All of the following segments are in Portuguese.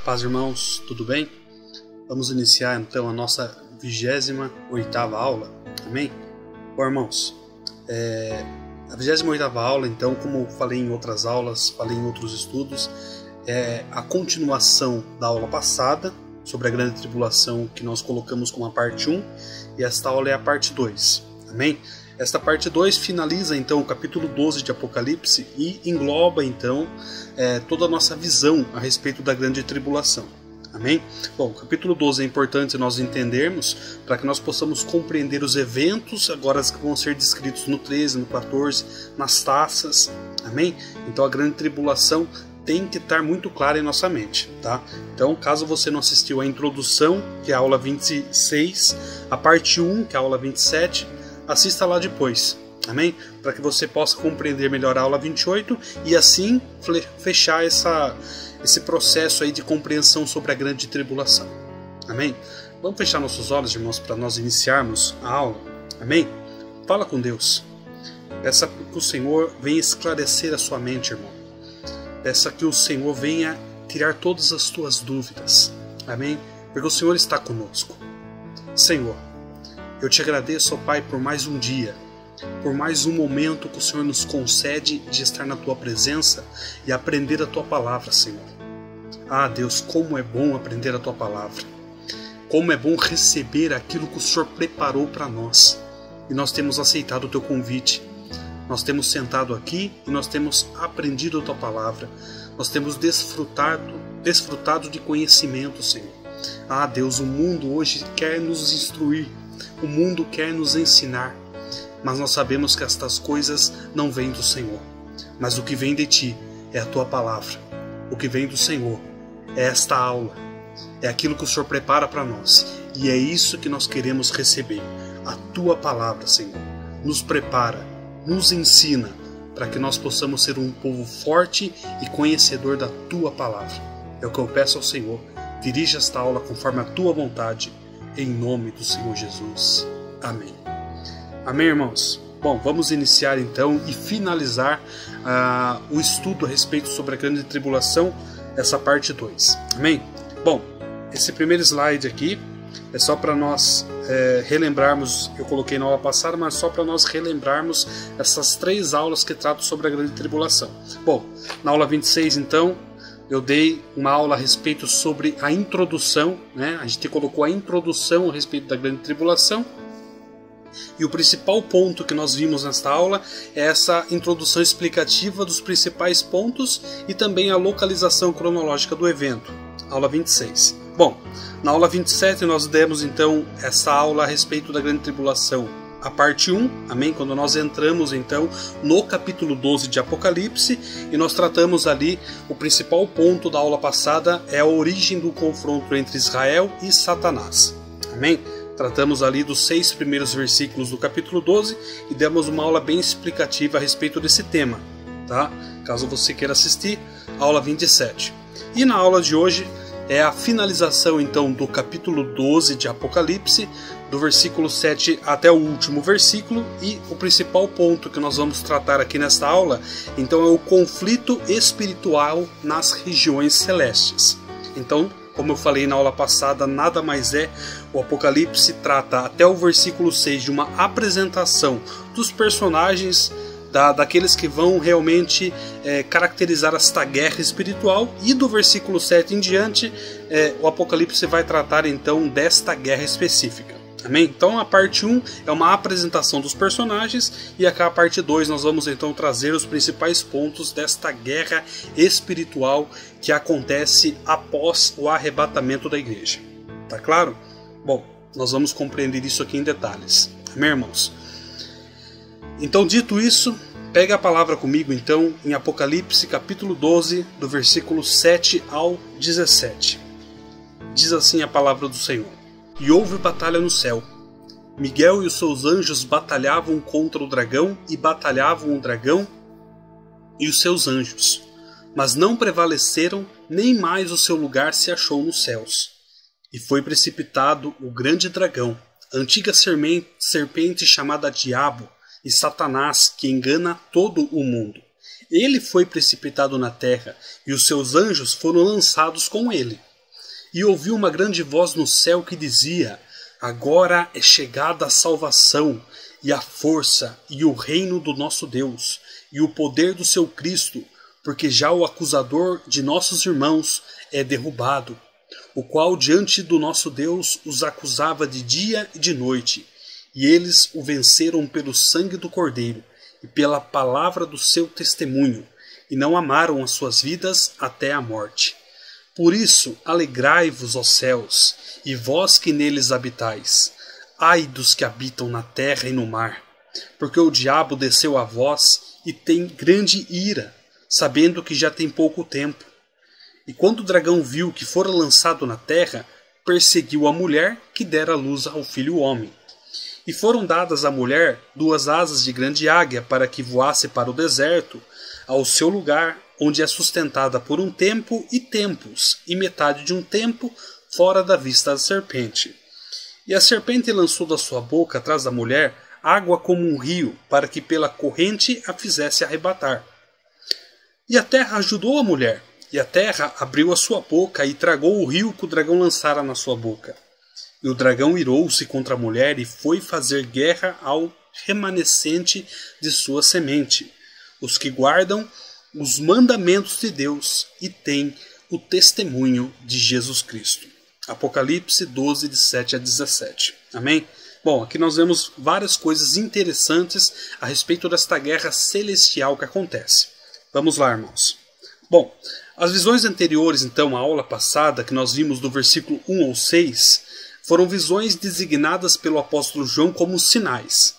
Paz, irmãos, tudo bem? Vamos iniciar então a nossa 28ª aula, amém? Bom, irmãos, a 28ª aula, então, como falei em outras aulas, falei em outros estudos, é a continuação da aula passada, sobre a grande tribulação, que nós colocamos como a parte 1, e esta aula é a parte 2, amém? Esta parte 2 finaliza então o capítulo 12 de Apocalipse e engloba então toda a nossa visão a respeito da grande tribulação. Amém? Bom, o capítulo 12 é importante nós entendermos para que nós possamos compreender os eventos agora que vão ser descritos no 13, no 14, nas taças. Amém? Então a grande tribulação tem que estar muito clara em nossa mente, tá? Então, caso você não assistiu a introdução, que é a aula 26, a parte 1, que é a aula 27, assista lá depois, amém? Para que você possa compreender melhor a aula 28 e assim fechar esse processo aí de compreensão sobre a grande tribulação, amém? Vamos fechar nossos olhos, irmãos, para nós iniciarmos a aula, amém? Fala com Deus, peça que o Senhor venha esclarecer a sua mente, irmão, peça que o Senhor venha tirar todas as tuas dúvidas, amém? Porque o Senhor está conosco. Senhor, eu te agradeço, ó Pai, por mais um dia, por mais um momento que o Senhor nos concede de estar na Tua presença e aprender a Tua palavra, Senhor. Ah, Deus, como é bom aprender a Tua palavra. Como é bom receber aquilo que o Senhor preparou para nós. E nós temos aceitado o Teu convite. Nós temos sentado aqui e nós temos aprendido a Tua palavra. Nós temos desfrutado de conhecimento, Senhor. Ah, Deus, o mundo hoje quer nos instruir. O mundo quer nos ensinar, mas nós sabemos que estas coisas não vêm do Senhor. Mas o que vem de Ti é a Tua palavra. O que vem do Senhor é esta aula. É aquilo que o Senhor prepara para nós. E é isso que nós queremos receber. A Tua palavra, Senhor. Nos prepara, nos ensina, para que nós possamos ser um povo forte e conhecedor da Tua palavra. É o que eu peço ao Senhor. Dirija esta aula conforme a Tua vontade. Em nome do Senhor Jesus. Amém. Amém, irmãos? Bom, vamos iniciar então e finalizar o estudo a respeito sobre a grande tribulação, essa parte 2. Amém? Bom, esse primeiro slide aqui é só para nós relembrarmos, eu coloquei na aula passada, mas só para nós relembrarmos essas 3 aulas que tratam sobre a grande tribulação. Bom, na aula 26 então, eu dei uma aula a respeito sobre a introdução, né? A gente colocou a introdução a respeito da grande tribulação. E o principal ponto que nós vimos nesta aula é essa introdução explicativa dos principais pontos e também a localização cronológica do evento. Aula 26. Bom, na aula 27 nós demos então essa aula a respeito da grande tribulação. A parte 1, amém? Quando nós entramos então no capítulo 12 de Apocalipse e nós tratamos ali, o principal ponto da aula passada é a origem do confronto entre Israel e Satanás, amém? Tratamos ali dos 6 primeiros versículos do capítulo 12 e demos uma aula bem explicativa a respeito desse tema, tá? Caso você queira assistir, aula 27. E na aula de hoje é a finalização então do capítulo 12 de Apocalipse, do versículo 7 até o último versículo, e o principal ponto que nós vamos tratar aqui nesta aula, então, é o conflito espiritual nas regiões celestes. Então, como eu falei na aula passada, nada mais é, o Apocalipse trata até o versículo 6 de uma apresentação dos personagens, daqueles que vão realmente caracterizar esta guerra espiritual, e do versículo 7 em diante, o Apocalipse vai tratar então desta guerra específica. Amém? Então a parte 1 é uma apresentação dos personagens e aqui a parte 2 nós vamos então trazer os principais pontos desta guerra espiritual que acontece após o arrebatamento da igreja. Tá claro? Bom, nós vamos compreender isso aqui em detalhes. Amém, irmãos? Então, dito isso, pega a palavra comigo então em Apocalipse capítulo 12, do versículo 7 ao 17. Diz assim a palavra do Senhor. E houve batalha no céu. Miguel e os seus anjos batalhavam contra o dragão, e batalhavam o dragão e os seus anjos. Mas não prevaleceram, nem mais o seu lugar se achou nos céus. E foi precipitado o grande dragão, a antiga serpente chamada Diabo, e Satanás, que engana todo o mundo. Ele foi precipitado na terra, e os seus anjos foram lançados com ele. E ouviu uma grande voz no céu que dizia: Agora é chegada a salvação, e a força, e o reino do nosso Deus, e o poder do seu Cristo, porque já o acusador de nossos irmãos é derrubado, o qual diante do nosso Deus os acusava de dia e de noite. E eles o venceram pelo sangue do Cordeiro e pela palavra do seu testemunho, e não amaram as suas vidas até a morte. Por isso, alegrai-vos, ó céus, e vós que neles habitais. Ai dos que habitam na terra e no mar, porque o diabo desceu a vós e tem grande ira, sabendo que já tem pouco tempo. E quando o dragão viu que fora lançado na terra, perseguiu a mulher que dera luz ao filho homem. E foram dadas à mulher 2 asas de grande águia para que voasse para o deserto, ao seu lugar, onde é sustentada por um tempo e tempos, e metade de um tempo, fora da vista da serpente. E a serpente lançou da sua boca atrás da mulher água como um rio, para que pela corrente a fizesse arrebatar. E a terra ajudou a mulher, e a terra abriu a sua boca e tragou o rio que o dragão lançara na sua boca. E o dragão irou-se contra a mulher e foi fazer guerra ao remanescente de sua semente, os que guardam os mandamentos de Deus e têm o testemunho de Jesus Cristo. Apocalipse 12, de 7 a 17. Amém? Bom, aqui nós vemos várias coisas interessantes a respeito desta guerra celestial que acontece. Vamos lá, irmãos. Bom, as visões anteriores, então, à aula passada, que nós vimos do versículo 1 ao 6, foram visões designadas pelo apóstolo João como sinais.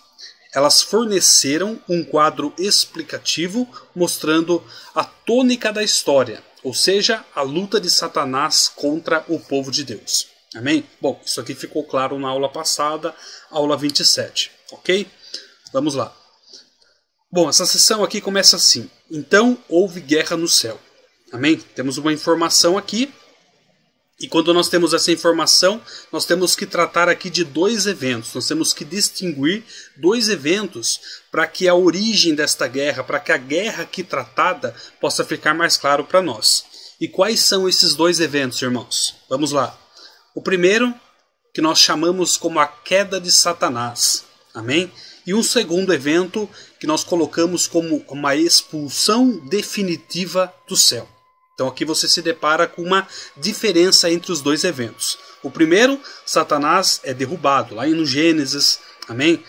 Elas forneceram um quadro explicativo mostrando a tônica da história, ou seja, a luta de Satanás contra o povo de Deus. Amém? Bom, isso aqui ficou claro na aula passada, aula 27, ok? Vamos lá. Bom, essa sessão aqui começa assim. Então houve guerra no céu. Amém? Temos uma informação aqui. E quando nós temos essa informação, nós temos que tratar aqui de 2 eventos. Nós temos que distinguir 2 eventos para que a origem desta guerra, para que a guerra aqui tratada possa ficar mais claro para nós. E quais são esses 2 eventos, irmãos? Vamos lá. O primeiro, que nós chamamos como a queda de Satanás. Amém? E um segundo evento que nós colocamos como uma expulsão definitiva do céu. Então aqui você se depara com uma diferença entre os 2 eventos. O primeiro, Satanás é derrubado, lá no Gênesis, amém?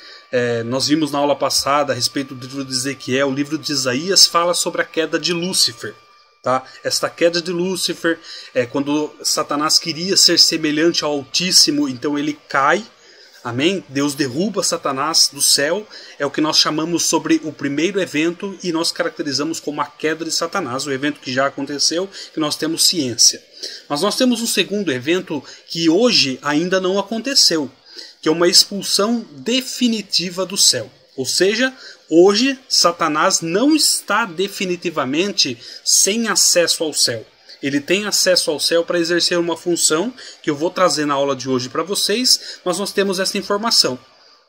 Nós vimos na aula passada a respeito do livro de Ezequiel, o livro de Isaías fala sobre a queda de Lúcifer. Tá? Esta queda de Lúcifer é quando Satanás queria ser semelhante ao Altíssimo, então ele cai. Amém? Deus derruba Satanás do céu, é o que nós chamamos sobre o primeiro evento e nós caracterizamos como a queda de Satanás, o evento que já aconteceu, que nós temos ciência. Mas nós temos um segundo evento que hoje ainda não aconteceu, que é uma expulsão definitiva do céu. Ou seja, hoje Satanás não está definitivamente sem acesso ao céu. Ele tem acesso ao céu para exercer uma função que eu vou trazer na aula de hoje para vocês, mas nós temos essa informação.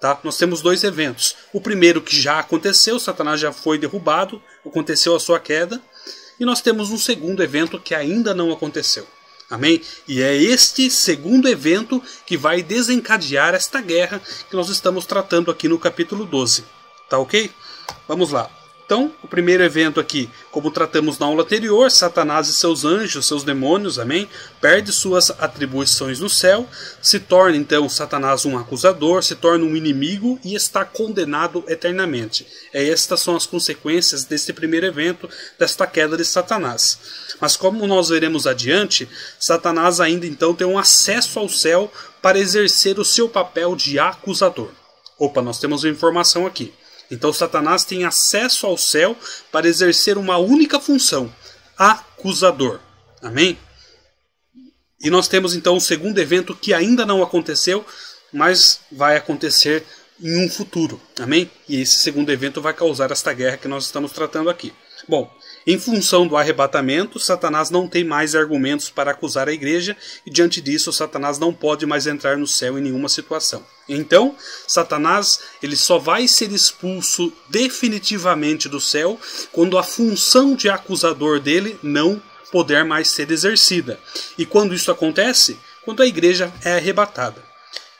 Tá? Nós temos 2 eventos. O primeiro que já aconteceu, Satanás já foi derrubado, aconteceu a sua queda. E nós temos um segundo evento que ainda não aconteceu. Amém? E é este segundo evento que vai desencadear esta guerra que nós estamos tratando aqui no capítulo 12. Tá ok? Vamos lá. Então, o primeiro evento aqui, como tratamos na aula anterior, Satanás e seus anjos, seus demônios, amém? Perde suas atribuições no céu, se torna então Satanás um acusador, se torna um inimigo e está condenado eternamente. Estas são as consequências deste primeiro evento, desta queda de Satanás. Mas como nós veremos adiante, Satanás ainda então tem um acesso ao céu para exercer o seu papel de acusador. Opa, nós temos uma informação aqui. Então Satanás tem acesso ao céu para exercer uma única função, acusador. Amém? E nós temos então o segundo evento que ainda não aconteceu, mas vai acontecer em um futuro. Amém? E esse segundo evento vai causar esta guerra que nós estamos tratando aqui. Bom, em função do arrebatamento, Satanás não tem mais argumentos para acusar a igreja e diante disso Satanás não pode mais entrar no céu em nenhuma situação. Então, Satanás ele só vai ser expulso definitivamente do céu quando a função de acusador dele não poder mais ser exercida. E quando isso acontece? Quando a igreja é arrebatada.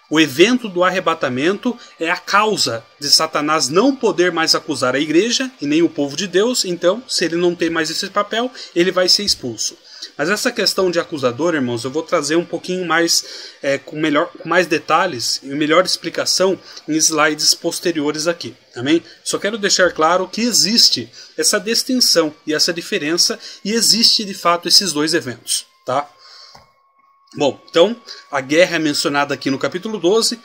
O evento do arrebatamento é a causa de Satanás não poder mais acusar a igreja e nem o povo de Deus. Então, se ele não tem mais esse papel, ele vai ser expulso. Mas essa questão de acusador, irmãos, eu vou trazer um pouquinho mais, com mais detalhes e melhor explicação em slides posteriores aqui. Amém? Só quero deixar claro que existe essa distinção e essa diferença, e existe de fato esses dois eventos. Tá? Bom, então, a guerra é mencionada aqui no capítulo 12,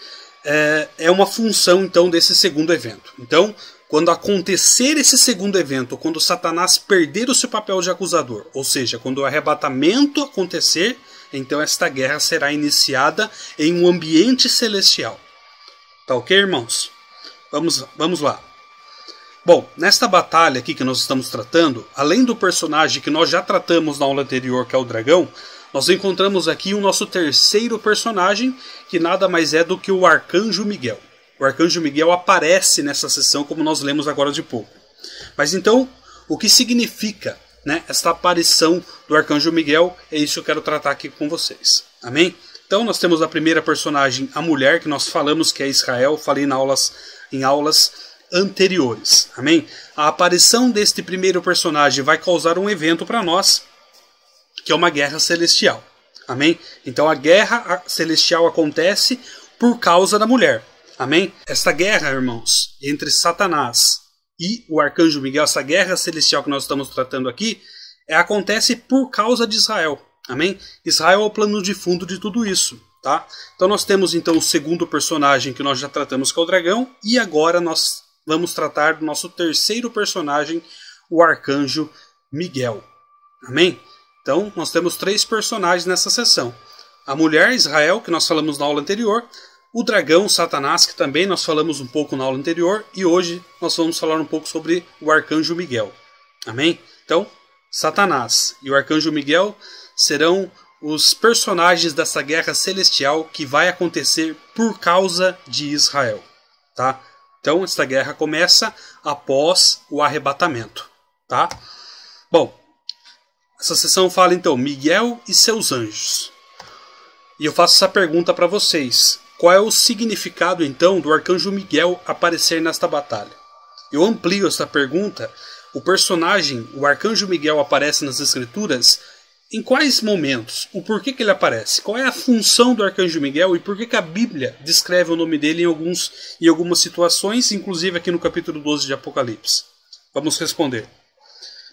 é uma função então desse segundo evento. Então, quando acontecer esse segundo evento, quando Satanás perder o seu papel de acusador, ou seja, quando o arrebatamento acontecer, então esta guerra será iniciada em um ambiente celestial. Tá ok, irmãos? Vamos lá. Bom, nesta batalha aqui que nós estamos tratando, além do personagem que nós já tratamos na aula anterior, que é o dragão, nós encontramos aqui o nosso terceiro personagem, que nada mais é do que o Arcanjo Miguel. O Arcanjo Miguel aparece nessa sessão, como nós lemos agora de pouco. Mas então, o que significa, né, esta aparição do Arcanjo Miguel? É isso que eu quero tratar aqui com vocês. Amém? Então, nós temos a primeira personagem, a mulher, que nós falamos que é Israel. Falei em aulas anteriores. Amém? A aparição deste primeiro personagem vai causar um evento para nós, que é uma guerra celestial. Amém? Então, a guerra celestial acontece por causa da mulher. Amém? Esta guerra, irmãos, entre Satanás e o Arcanjo Miguel, essa guerra celestial que nós estamos tratando aqui, acontece por causa de Israel. Amém? Israel é o plano de fundo de tudo isso. Tá? Então nós temos então o segundo personagem que nós já tratamos, que é o dragão, e agora nós vamos tratar do nosso terceiro personagem, o Arcanjo Miguel. Amém? Então nós temos três personagens nessa sessão. A mulher, Israel, que nós falamos na aula anterior, o dragão, Satanás, que também nós falamos um pouco na aula anterior, e hoje nós vamos falar um pouco sobre o Arcanjo Miguel. Amém? Então, Satanás e o Arcanjo Miguel serão os personagens dessa guerra celestial que vai acontecer por causa de Israel. Tá? Então, esta guerra começa após o arrebatamento. Tá? Bom, essa sessão fala então Miguel e seus anjos. E eu faço essa pergunta para vocês. Qual é o significado, então, do Arcanjo Miguel aparecer nesta batalha? Eu amplio essa pergunta. O personagem, o Arcanjo Miguel, aparece nas Escrituras em quais momentos? O porquê que ele aparece? Qual é a função do Arcanjo Miguel e por que a Bíblia descreve o nome dele em algumas situações, inclusive aqui no capítulo 12 de Apocalipse? Vamos responder.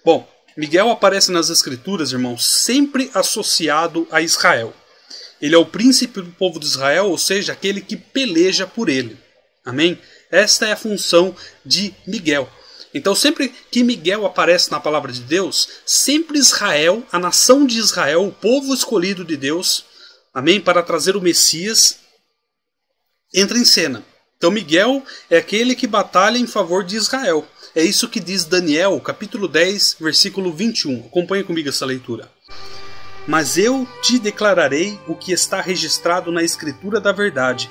Bom, Miguel aparece nas Escrituras, irmãos, sempre associado a Israel. Ele é o príncipe do povo de Israel, ou seja, aquele que peleja por ele. Amém? Esta é a função de Miguel. Então, sempre que Miguel aparece na palavra de Deus, sempre Israel, a nação de Israel, o povo escolhido de Deus, amém, para trazer o Messias, entra em cena. Então, Miguel é aquele que batalha em favor de Israel. É isso que diz Daniel, capítulo 10, versículo 21. Acompanhe comigo essa leitura. Mas eu te declararei o que está registrado na Escritura da verdade,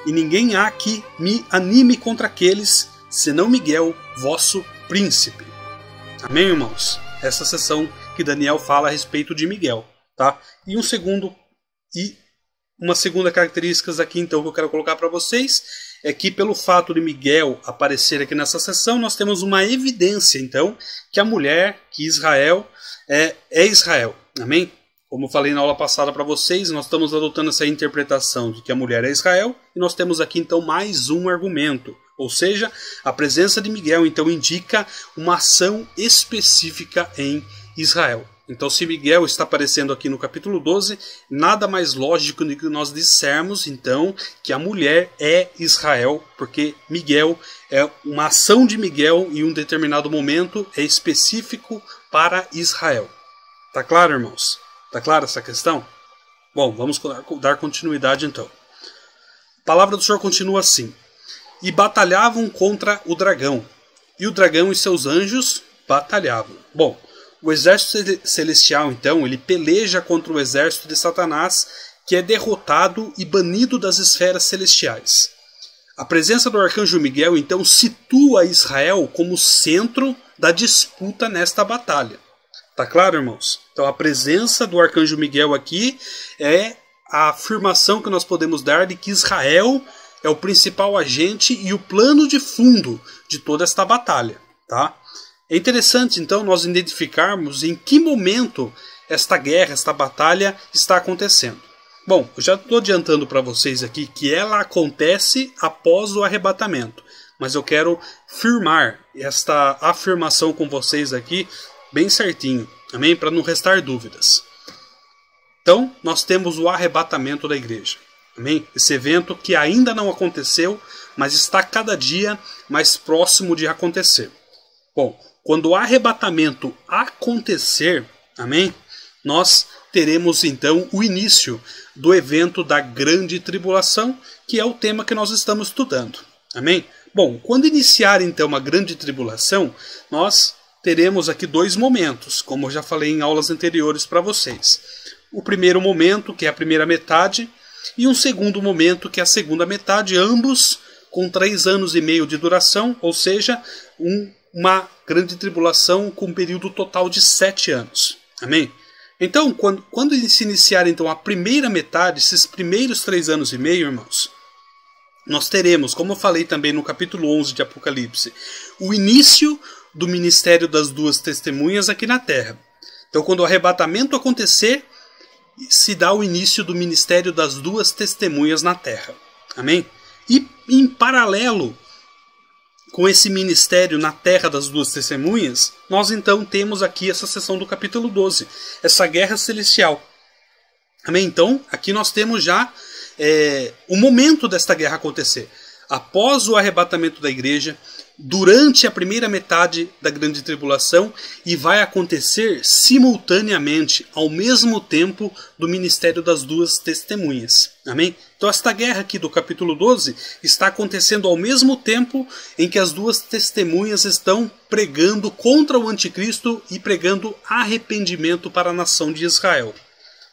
e ninguém há que me anime contra aqueles, senão Miguel, vosso príncipe. Amém, irmãos? Essa sessão que Daniel fala a respeito de Miguel. Tá? E uma segunda característica aqui, então, que eu quero colocar para vocês, é que pelo fato de Miguel aparecer aqui nessa sessão, nós temos uma evidência, então, que a mulher, que Israel, é Israel. Amém? Como eu falei na aula passada para vocês, nós estamos adotando essa interpretação de que a mulher é Israel, e nós temos aqui então mais um argumento. Ou seja, a presença de Miguel então indica uma ação específica em Israel. Então, se Miguel está aparecendo aqui no capítulo 12, nada mais lógico do que nós dissermos então que a mulher é Israel, porque Miguel é uma ação de Miguel em um determinado momento é específico para Israel. Tá claro, irmãos? Tá clara essa questão? Bom, vamos dar continuidade então. A palavra do Senhor continua assim. E batalhavam contra o dragão. E o dragão e seus anjos batalhavam. Bom, o exército celestial então, ele peleja contra o exército de Satanás, que é derrotado e banido das esferas celestiais. A presença do Arcanjo Miguel então situa Israel como centro da disputa nesta batalha. Tá claro, irmãos? Então a presença do arcanjo Miguel aqui é a afirmação que nós podemos dar de que Israel é o principal agente e o plano de fundo de toda esta batalha, tá? É interessante então nós identificarmos em que momento esta guerra, esta batalha está acontecendo. Bom, eu já estou adiantando para vocês aqui que ela acontece após o arrebatamento, mas eu quero firmar esta afirmação com vocês aqui bem certinho, amém? Para não restar dúvidas. Então, nós temos o arrebatamento da igreja, amém? Esse evento que ainda não aconteceu, mas está cada dia mais próximo de acontecer. Bom, quando o arrebatamento acontecer, amém? Nós teremos então o início do evento da grande tribulação, que é o tema que nós estamos estudando. Amém? Bom, quando iniciar então a grande tribulação, nós teremos aqui dois momentos, como eu já falei em aulas anteriores para vocês. O primeiro momento, que é a primeira metade, e um segundo momento, que é a segunda metade, ambos com 3 anos e meio de duração, ou seja, uma grande tribulação com um período total de 7 anos. Amém? Então, quando se iniciar então a primeira metade, esses primeiros 3 anos e meio, irmãos, nós teremos, como eu falei também no capítulo 11 de Apocalipse, o início do ministério das 2 testemunhas aqui na terra. Então, quando o arrebatamento acontecer, se dá o início do ministério das 2 testemunhas na terra. Amém? E em paralelo com esse ministério na terra das 2 testemunhas, nós então temos aqui essa seção do capítulo 12, essa guerra celestial. Amém? Então, aqui nós temos já o momento desta guerra acontecer. Após o arrebatamento da igreja, durante a primeira metade da grande tribulação, e vai acontecer simultaneamente, ao mesmo tempo, do ministério das 2 testemunhas. Amém? Então esta guerra aqui do capítulo 12 está acontecendo ao mesmo tempo em que as 2 testemunhas estão pregando contra o anticristo e pregando arrependimento para a nação de Israel.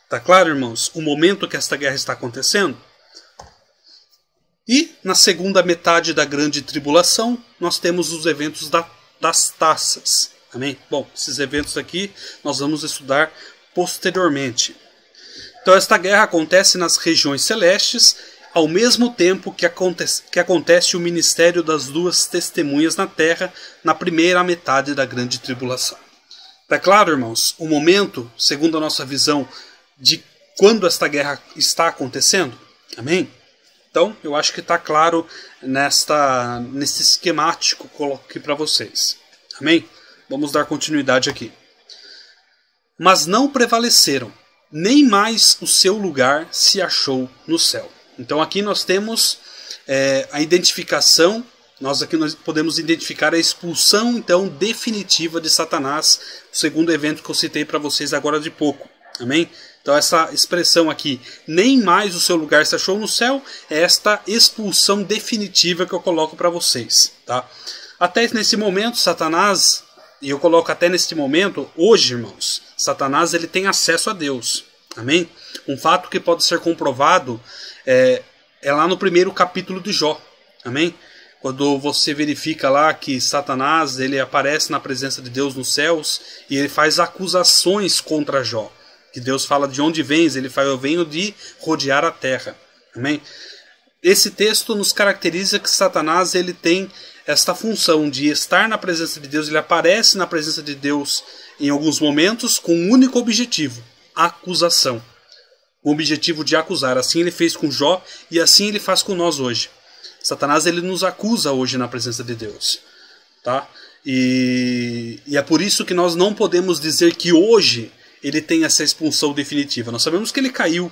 Tá claro, irmãos, o momento que esta guerra está acontecendo? E na segunda metade da grande tribulação, nós temos os eventos das taças. Amém? Bom, esses eventos aqui nós vamos estudar posteriormente. Então esta guerra acontece nas regiões celestes, ao mesmo tempo que acontece o ministério das 2 testemunhas na terra, na primeira metade da grande tribulação. Tá claro, irmãos? O momento, segundo a nossa visão, de quando esta guerra está acontecendo? Amém? Então, eu acho que está claro nesse esquemático que eu coloco aqui para vocês. Amém? Vamos dar continuidade aqui. Mas não prevaleceram, nem mais o seu lugar se achou no céu. Então aqui nós temos a identificação, nós podemos identificar a expulsão então definitiva de Satanás, o segundo evento que eu citei para vocês agora de pouco. Amém? Então essa expressão aqui, nem mais o seu lugar se achou no céu, é esta expulsão definitiva que eu coloco para vocês. Tá? Até nesse momento, Satanás, e eu coloco até nesse momento, hoje, irmãos, Satanás ele tem acesso a Deus. Amém? Um fato que pode ser comprovado é lá no primeiro capítulo de Jó. Amém? Quando você verifica lá que Satanás ele aparece na presença de Deus nos céus e ele faz acusações contra Jó. Que Deus fala de onde vens, ele fala, eu venho de rodear a terra. Amém? Esse texto nos caracteriza que Satanás ele tem esta função de estar na presença de Deus, ele aparece na presença de Deus em alguns momentos com um único objetivo, acusação. O objetivo de acusar. Assim ele fez com Jó e assim ele faz com nós hoje. Satanás ele nos acusa hoje na presença de Deus. Tá? E é por isso que nós não podemos dizer que hoje ele tem essa expulsão definitiva. Nós sabemos que ele caiu,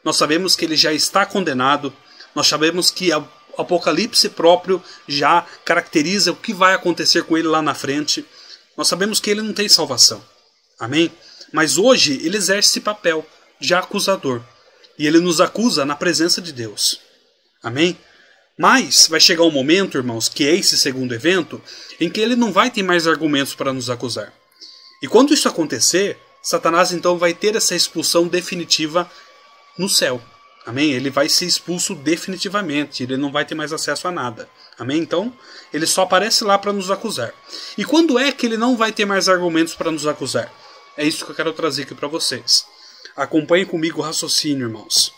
nós sabemos que ele já está condenado, nós sabemos que o Apocalipse próprio já caracteriza o que vai acontecer com ele lá na frente. Nós sabemos que ele não tem salvação. Amém? Mas hoje ele exerce esse papel de acusador. E ele nos acusa na presença de Deus. Amém? Mas vai chegar um momento, irmãos, que é esse segundo evento, em que ele não vai ter mais argumentos para nos acusar. E quando isso acontecer, Satanás então vai ter essa expulsão definitiva no céu. Amém? Ele vai ser expulso definitivamente, ele não vai ter mais acesso a nada. Amém? Então, ele só aparece lá para nos acusar. E quando é que ele não vai ter mais argumentos para nos acusar? É isso que eu quero trazer aqui para vocês. Acompanhem comigo o raciocínio, irmãos.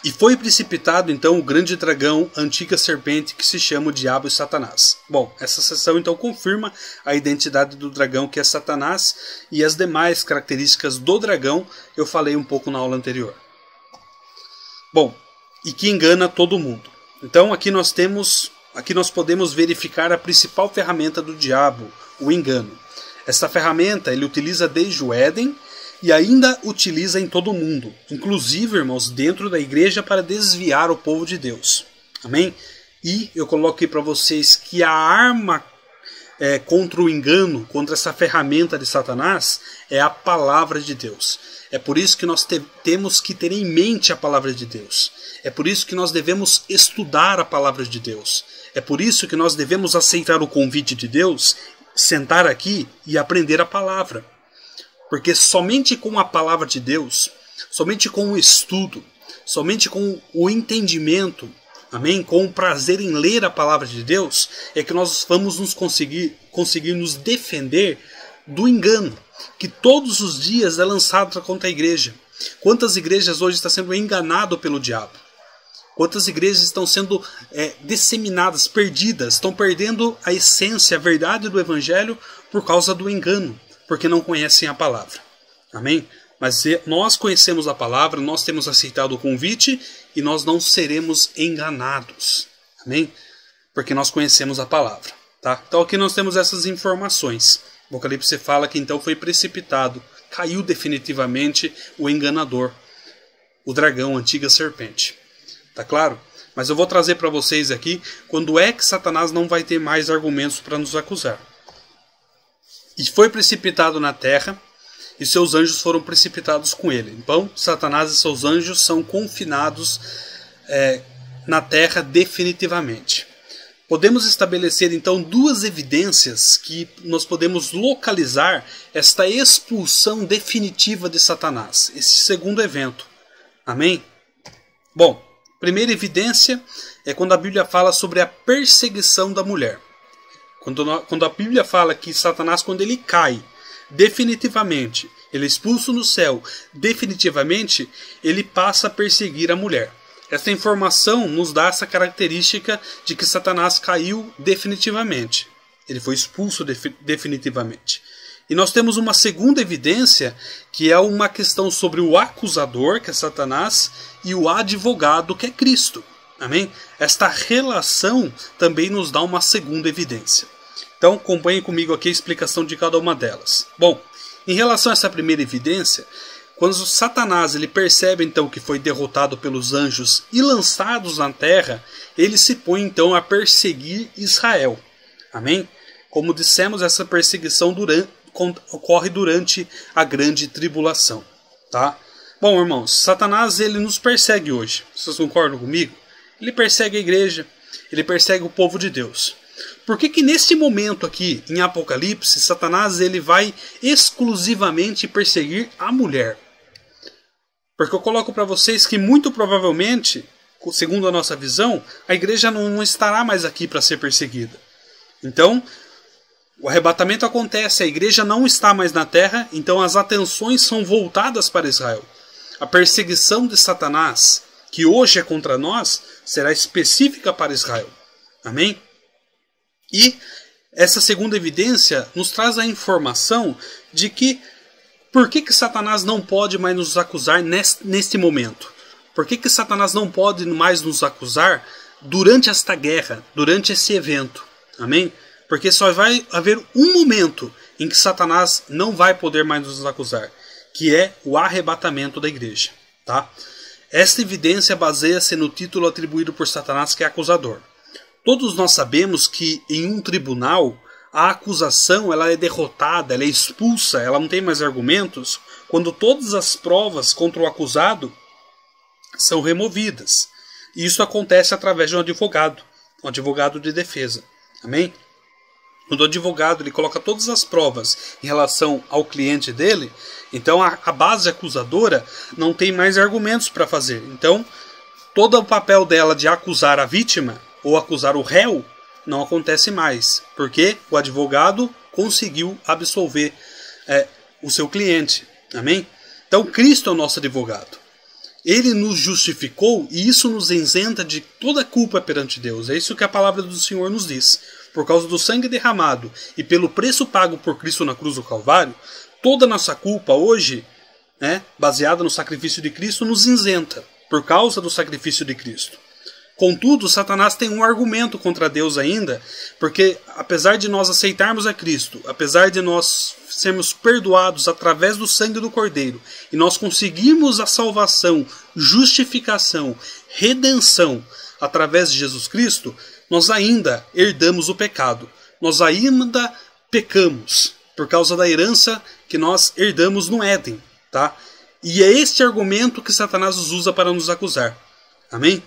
E foi precipitado então o grande dragão, a antiga serpente, que se chama o Diabo e Satanás. Bom, essa seção então confirma a identidade do dragão, que é Satanás, e as demais características do dragão eu falei um pouco na aula anterior. Bom, e que engana todo mundo. Então aqui nós podemos verificar a principal ferramenta do diabo, o engano. Essa ferramenta ele utiliza desde o Éden e ainda utiliza em todo o mundo, inclusive, irmãos, dentro da igreja, para desviar o povo de Deus. Amém? E eu coloquei para vocês que a arma contra o engano, contra essa ferramenta de Satanás, é a palavra de Deus. É por isso que nós temos que ter em mente a palavra de Deus. É por isso que nós devemos estudar a palavra de Deus. É por isso que nós devemos aceitar o convite de Deus, sentar aqui e aprender a palavra. Porque somente com a palavra de Deus, somente com o estudo, somente com o entendimento, amém? Com o prazer em ler a palavra de Deus, é que nós vamos conseguir nos defender do engano, que todos os dias é lançado contra a igreja. Quantas igrejas hoje estão sendo enganadas pelo diabo? Quantas igrejas estão sendo disseminadas, perdidas, estão perdendo a essência, a verdade do evangelho por causa do engano, porque não conhecem a palavra. Amém? Mas nós conhecemos a palavra, nós temos aceitado o convite e nós não seremos enganados. Amém? Porque nós conhecemos a palavra. Tá? Então aqui nós temos essas informações. O Apocalipse fala que então foi precipitado, caiu definitivamente o enganador, o dragão, a antiga serpente. Tá claro? Mas eu vou trazer para vocês aqui quando é que Satanás não vai ter mais argumentos para nos acusar. E foi precipitado na terra, e seus anjos foram precipitados com ele. Então, Satanás e seus anjos são confinados na terra definitivamente. Podemos estabelecer, então, duas evidências que nós podemos localizar esta expulsão definitiva de Satanás, esse segundo evento. Amém? Bom, primeira evidência é quando a Bíblia fala sobre a perseguição da mulher. Quando a Bíblia fala que Satanás, quando ele cai, definitivamente, ele é expulso no céu, definitivamente, ele passa a perseguir a mulher. Essa informação nos dá essa característica de que Satanás caiu definitivamente. Ele foi expulso definitivamente. E nós temos uma segunda evidência, que é uma questão sobre o acusador, que é Satanás, e o advogado, que é Cristo. Amém? Esta relação também nos dá uma segunda evidência. Então, acompanhem comigo aqui a explicação de cada uma delas. Bom, em relação a essa primeira evidência, quando Satanás ele percebe então que foi derrotado pelos anjos e lançados na terra, ele se põe então a perseguir Israel. Amém? Como dissemos, essa perseguição ocorre durante a grande tribulação. Tá? Bom, irmãos, Satanás ele nos persegue hoje. Vocês concordam comigo? Ele persegue a igreja, ele persegue o povo de Deus. Por que neste momento aqui, em Apocalipse, Satanás ele vai exclusivamente perseguir a mulher? Porque eu coloco para vocês que muito provavelmente, segundo a nossa visão, a igreja não estará mais aqui para ser perseguida. Então, o arrebatamento acontece, a igreja não está mais na terra, então as atenções são voltadas para Israel. A perseguição de Satanás, que hoje é contra nós, será específica para Israel. Amém? E essa segunda evidência nos traz a informação de que por que Satanás não pode mais nos acusar neste momento? Por que Satanás não pode mais nos acusar durante esta guerra, durante esse evento? Amém? Porque só vai haver um momento em que Satanás não vai poder mais nos acusar, que é o arrebatamento da igreja. Tá? Esta evidência baseia-se no título atribuído por Satanás, que é acusador. Todos nós sabemos que em um tribunal a acusação ela é derrotada, ela é expulsa, ela não tem mais argumentos quando todas as provas contra o acusado são removidas. E isso acontece através de um advogado de defesa. Amém? Quando o advogado ele coloca todas as provas em relação ao cliente dele, então a base acusadora não tem mais argumentos para fazer. Então, todo o papel dela de acusar a vítima ou acusar o réu não acontece mais, porque o advogado conseguiu absolver o seu cliente. Amém? Então Cristo é o nosso advogado. Ele nos justificou e isso nos isenta de toda culpa perante Deus. É isso que a palavra do Senhor nos diz. Por causa do sangue derramado e pelo preço pago por Cristo na cruz do Calvário, toda a nossa culpa hoje, baseada no sacrifício de Cristo, nos isenta por causa do sacrifício de Cristo. Contudo, Satanás tem um argumento contra Deus ainda, porque apesar de nós aceitarmos a Cristo, apesar de nós sermos perdoados através do sangue do Cordeiro, e nós conseguirmos a salvação, justificação, redenção através de Jesus Cristo, nós ainda herdamos o pecado. Nós ainda pecamos por causa da herança que nós herdamos no Éden. Tá? E é este argumento que Satanás usa para nos acusar. Amém?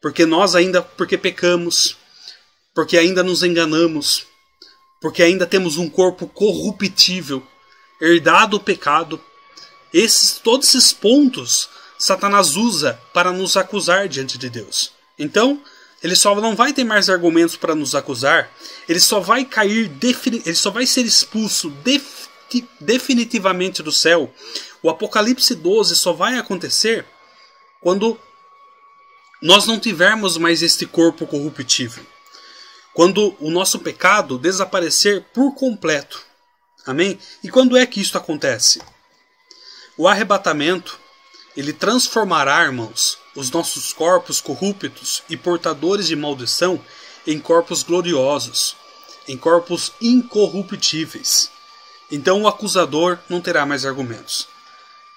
Porque pecamos, porque ainda nos enganamos, porque ainda temos um corpo corruptível, herdado o pecado. Todos esses pontos Satanás usa para nos acusar diante de Deus. Então, ele só não vai ter mais argumentos para nos acusar, ele só vai ele só vai ser expulso definitivamente do céu. O Apocalipse 12 só vai acontecer quando nós não tivermos mais este corpo corruptível. Quando o nosso pecado desaparecer por completo. Amém? E quando é que isso acontece? O arrebatamento, ele transformará, irmãos, os nossos corpos corruptos e portadores de maldição em corpos gloriosos, em corpos incorruptíveis. Então o acusador não terá mais argumentos.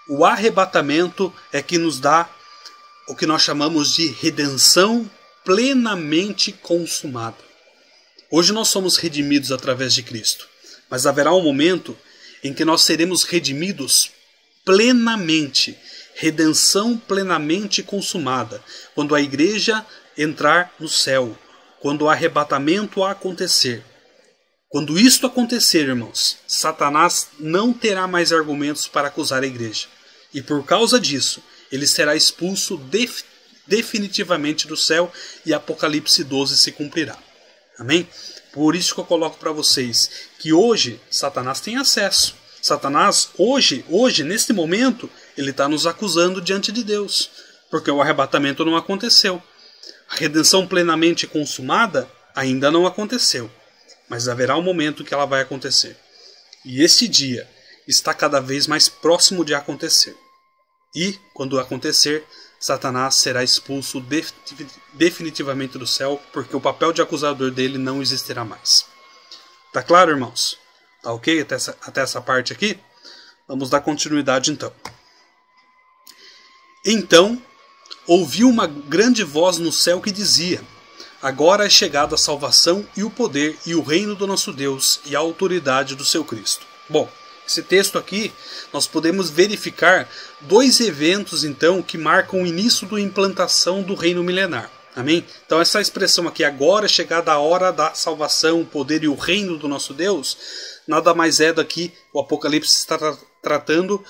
O arrebatamento é que nos dá o que nós chamamos de redenção plenamente consumada. Hoje nós somos redimidos através de Cristo, mas haverá um momento em que nós seremos redimidos plenamente, redenção plenamente consumada, quando a igreja entrar no céu, quando o arrebatamento acontecer. Quando isto acontecer, irmãos, Satanás não terá mais argumentos para acusar a igreja. E por causa disso, ele será expulso definitivamente do céu e Apocalipse 12 se cumprirá. Amém? Por isso que eu coloco para vocês que hoje Satanás tem acesso. Satanás, hoje, neste momento, ele está nos acusando diante de Deus. Porque o arrebatamento não aconteceu. A redenção plenamente consumada ainda não aconteceu. Mas haverá um momento que ela vai acontecer. E este dia está cada vez mais próximo de acontecer. E, quando acontecer, Satanás será expulso definitivamente do céu, porque o papel de acusador dele não existirá mais. Tá claro, irmãos? Tá ok até essa parte aqui? Vamos dar continuidade então. Então, ouvi uma grande voz no céu que dizia: agora é chegada a salvação e o poder e o reino do nosso Deus e a autoridade do seu Cristo. Bom, esse texto aqui, nós podemos verificar dois eventos, então, que marcam o início da implantação do reino milenar. Amém? Então, essa expressão aqui, agora é chegada a hora da salvação, o poder e o reino do nosso Deus, nada mais é daqui, o Apocalipse está tratando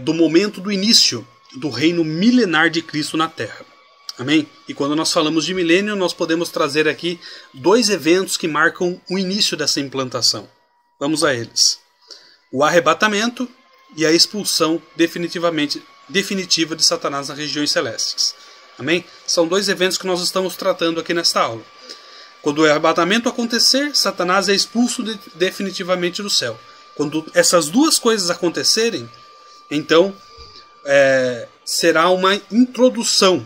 do momento do início do reino milenar de Cristo na Terra. Amém? E quando nós falamos de milênio, nós podemos trazer aqui dois eventos que marcam o início dessa implantação. Vamos a eles. O arrebatamento e a expulsão definitiva de Satanás nas regiões celestes. Amém? São dois eventos que nós estamos tratando aqui nesta aula. Quando o arrebatamento acontecer, Satanás é expulso definitivamente do céu. Quando essas duas coisas acontecerem, então será uma introdução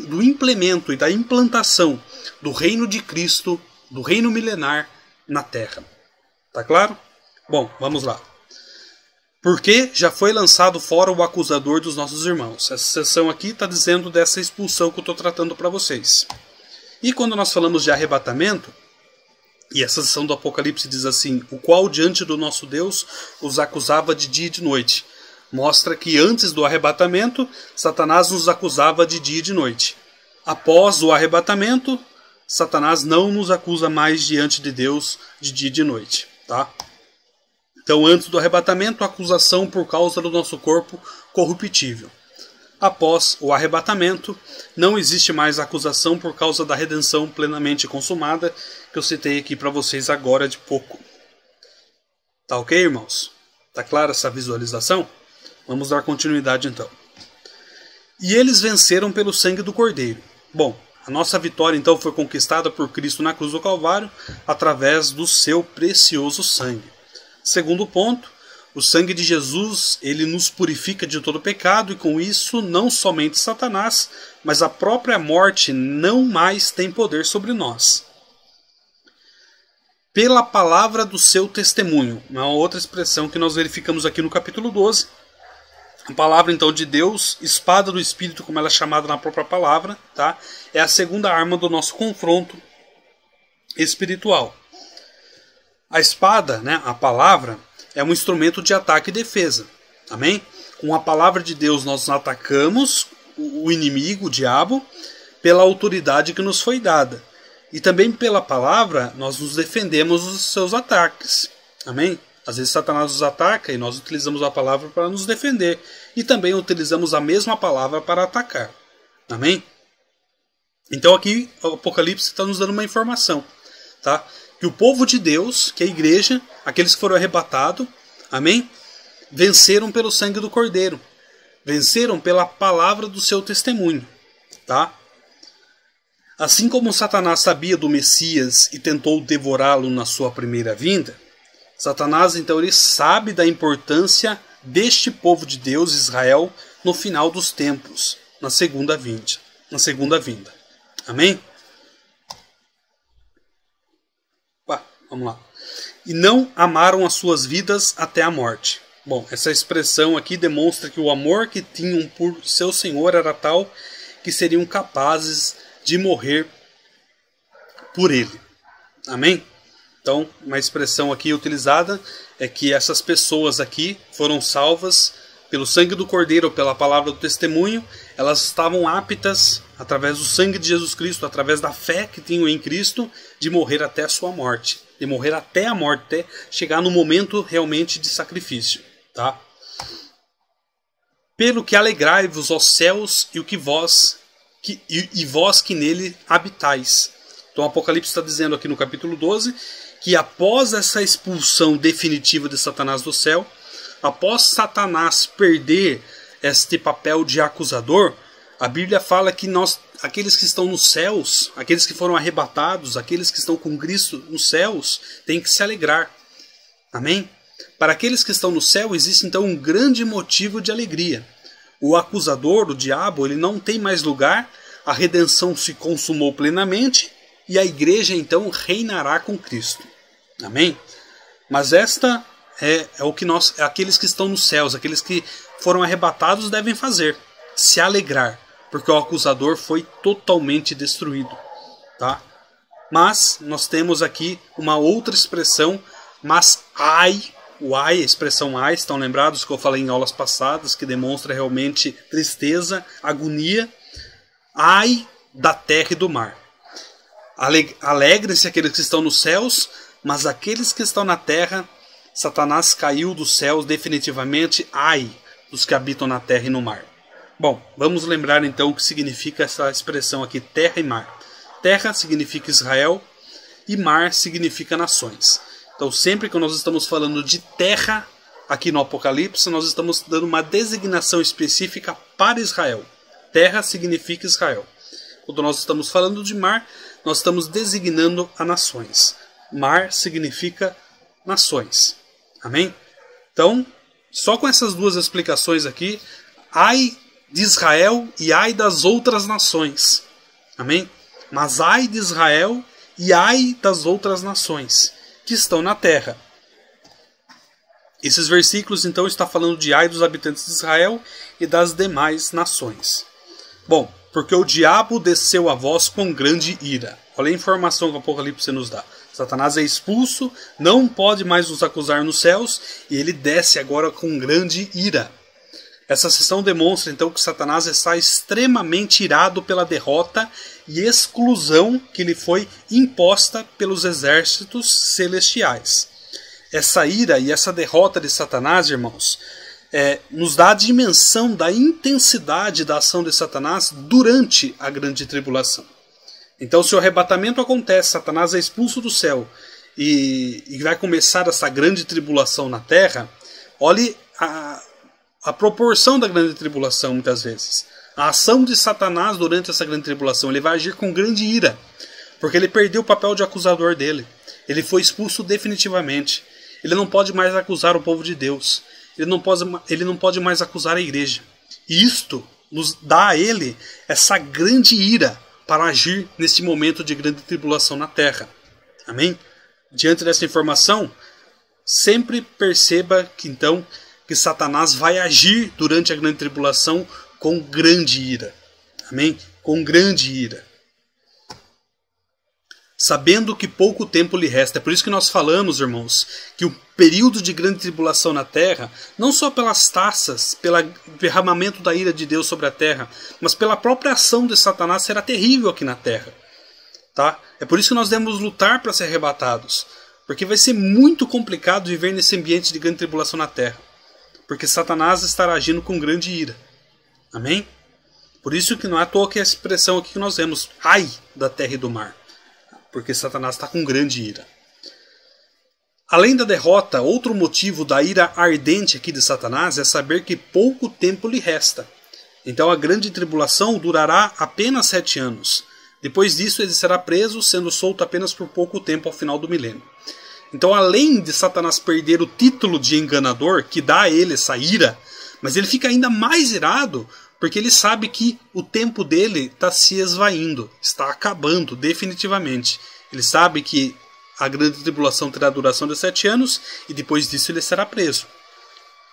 do implemento e da implantação do reino de Cristo, do reino milenar na Terra. Tá claro? Bom, vamos lá. Porque já foi lançado fora o acusador dos nossos irmãos. Essa seção aqui está dizendo dessa expulsão que eu estou tratando para vocês. E quando nós falamos de arrebatamento, e essa seção do Apocalipse diz assim: o qual diante do nosso Deus os acusava de dia e de noite. Mostra que antes do arrebatamento, Satanás nos acusava de dia e de noite. Após o arrebatamento, Satanás não nos acusa mais diante de Deus de dia e de noite. Tá? Então, antes do arrebatamento, a acusação por causa do nosso corpo corruptível. Após o arrebatamento, não existe mais acusação por causa da redenção plenamente consumada, que eu citei aqui para vocês agora de pouco. Tá ok, irmãos? Tá clara essa visualização? Vamos dar continuidade então. E eles venceram pelo sangue do Cordeiro. Bom, a nossa vitória então foi conquistada por Cristo na cruz do Calvário através do seu precioso sangue. Segundo ponto, o sangue de Jesus, ele nos purifica de todo pecado e com isso não somente Satanás, mas a própria morte não mais tem poder sobre nós. Pela palavra do seu testemunho, uma outra expressão que nós verificamos aqui no capítulo 12. A palavra então de Deus, espada do Espírito, como ela é chamada na própria palavra, tá? É a segunda arma do nosso confronto espiritual. A espada, né, a palavra, é um instrumento de ataque e defesa. Amém? Com a palavra de Deus nós atacamos o inimigo, o diabo, pela autoridade que nos foi dada. E também pela palavra nós nos defendemos dos seus ataques. Amém? Às vezes Satanás nos ataca e nós utilizamos a palavra para nos defender. E também utilizamos a mesma palavra para atacar. Amém? Então aqui o Apocalipse está nos dando uma informação. Tá? Que o povo de Deus, que é a igreja, aqueles que foram arrebatados, amém? Venceram pelo sangue do Cordeiro. Venceram pela palavra do seu testemunho. Tá? Assim como Satanás sabia do Messias e tentou devorá-lo na sua primeira vinda, Satanás, então, ele sabe da importância deste povo de Deus, Israel, no final dos tempos, na segunda vinda. Amém? Vamos lá. E não amaram as suas vidas até a morte. Bom, essa expressão aqui demonstra que o amor que tinham por seu Senhor era tal que seriam capazes de morrer por ele. Amém? Então, uma expressão aqui utilizada é que essas pessoas aqui foram salvas pelo sangue do Cordeiro, pela palavra do testemunho. Elas estavam aptas, através do sangue de Jesus Cristo, através da fé que tinham em Cristo, de morrer até a sua morte. De morrer até a morte, até chegar no momento realmente de sacrifício. Tá? Pelo que alegrai-vos aos céus e vós que nele habitais. Então o Apocalipse está dizendo aqui no capítulo 12 que após essa expulsão definitiva de Satanás do céu, após Satanás perder este papel de acusador, a Bíblia fala que aqueles que estão nos céus, aqueles que foram arrebatados, aqueles que estão com Cristo nos céus, têm que se alegrar. Amém? Para aqueles que estão no céu, existe então um grande motivo de alegria. O acusador, o diabo, ele não tem mais lugar, a redenção se consumou plenamente e a igreja então reinará com Cristo. Amém? Mas esta é o que aqueles que estão nos céus, aqueles que foram arrebatados devem fazer, se alegrar, porque o acusador foi totalmente destruído. Tá? Mas nós temos aqui uma outra expressão, mas ai, o ai, a expressão ai, estão lembrados que eu falei em aulas passadas, que demonstra realmente tristeza, agonia, ai da terra e do mar. Alegrem-se aqueles que estão nos céus, mas aqueles que estão na terra, Satanás caiu dos céus definitivamente, ai dos que habitam na terra e no mar. Bom, vamos lembrar então o que significa essa expressão aqui, terra e mar. Terra significa Israel e mar significa nações. Então sempre que nós estamos falando de terra aqui no Apocalipse, nós estamos dando uma designação específica para Israel. Terra significa Israel. Quando nós estamos falando de mar, nós estamos designando a nações. Mar significa nações. Amém? Então, só com essas duas explicações aqui, ai de Israel e ai das outras nações. Amém? Mas ai de Israel e ai das outras nações que estão na terra. Esses versículos então estão falando de ai dos habitantes de Israel e das demais nações. Bom, porque o diabo desceu a vós com grande ira. Olha a informação que o Apocalipse nos dá. Satanás é expulso, não pode mais nos acusar nos céus, e ele desce agora com grande ira. Essa sessão demonstra então que Satanás está extremamente irado pela derrota e exclusão que lhe foi imposta pelos exércitos celestiais. Essa ira e essa derrota de Satanás, irmãos, nos dá a dimensão da intensidade da ação de Satanás durante a grande tribulação. Então, se o arrebatamento acontece, Satanás é expulso do céu e vai começar essa grande tribulação na terra, Olhe a proporção da grande tribulação, muitas vezes. A ação de Satanás durante essa grande tribulação. Ele vai agir com grande ira, porque ele perdeu o papel de acusador dele. Ele foi expulso definitivamente. Ele não pode mais acusar o povo de Deus. Ele não pode mais acusar a igreja. E isto nos dá a ele essa grande ira para agir neste momento de grande tribulação na terra. Amém? Diante dessa informação, sempre perceba que então que Satanás vai agir durante a grande tribulação com grande ira. Amém? Com grande ira. Sabendo que pouco tempo lhe resta. É por isso que nós falamos, irmãos, que o período de grande tribulação na terra, não só pelas taças, pelo derramamento da ira de Deus sobre a terra, mas pela própria ação de Satanás, será terrível aqui na terra. Tá? É por isso que nós devemos lutar para ser arrebatados. Porque vai ser muito complicado viver nesse ambiente de grande tribulação na terra. Porque Satanás estará agindo com grande ira. Amém? Por isso que não é à toa que a expressão aqui que nós vemos, ai da terra e do mar. Porque Satanás está com grande ira. Além da derrota, outro motivo da ira ardente aqui de Satanás é saber que pouco tempo lhe resta. Então a grande tribulação durará apenas 7 anos. Depois disso ele será preso, sendo solto apenas por pouco tempo ao final do milênio. Então, além de Satanás perder o título de enganador, que dá a ele essa ira, mas ele fica ainda mais irado, porque ele sabe que o tempo dele está se esvaindo, está acabando definitivamente. Ele sabe que a grande tribulação terá duração de 7 anos, e depois disso ele será preso.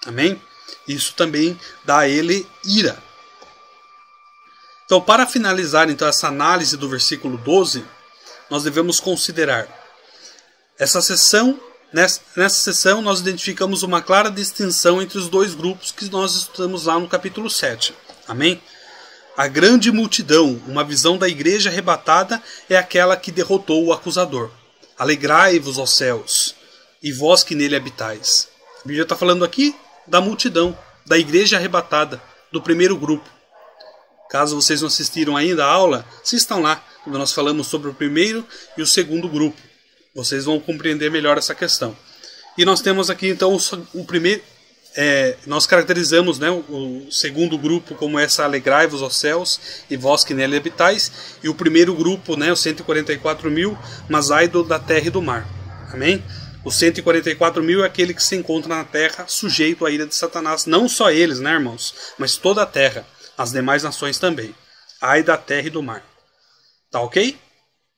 Amém? Isso também dá a ele ira. Então, para finalizar então, essa análise do versículo 12, nós devemos considerar essa sessão. Nessa sessão nós identificamos uma clara distinção entre os dois grupos que nós estudamos lá no capítulo 7. Amém? A grande multidão, uma visão da igreja arrebatada, é aquela que derrotou o acusador. Alegrai-vos, ó céus, e vós que nele habitais. A Bíblia está falando aqui da multidão, da igreja arrebatada, do primeiro grupo. Caso vocês não assistiram ainda a aula, assistam lá, quando nós falamos sobre o primeiro e o segundo grupo. Vocês vão compreender melhor essa questão. E nós temos aqui então o primeiro. Nós caracterizamos, né, o segundo grupo como essa alegrai-vos aos céus e vós que nele habitais. E o primeiro grupo, né, os 144.000, mas ai da terra e do mar. Amém? Os 144.000 é aquele que se encontra na terra sujeito à ira de Satanás. Não só eles, né, irmãos? Mas toda a terra. As demais nações também. Ai da terra e do mar. Tá ok?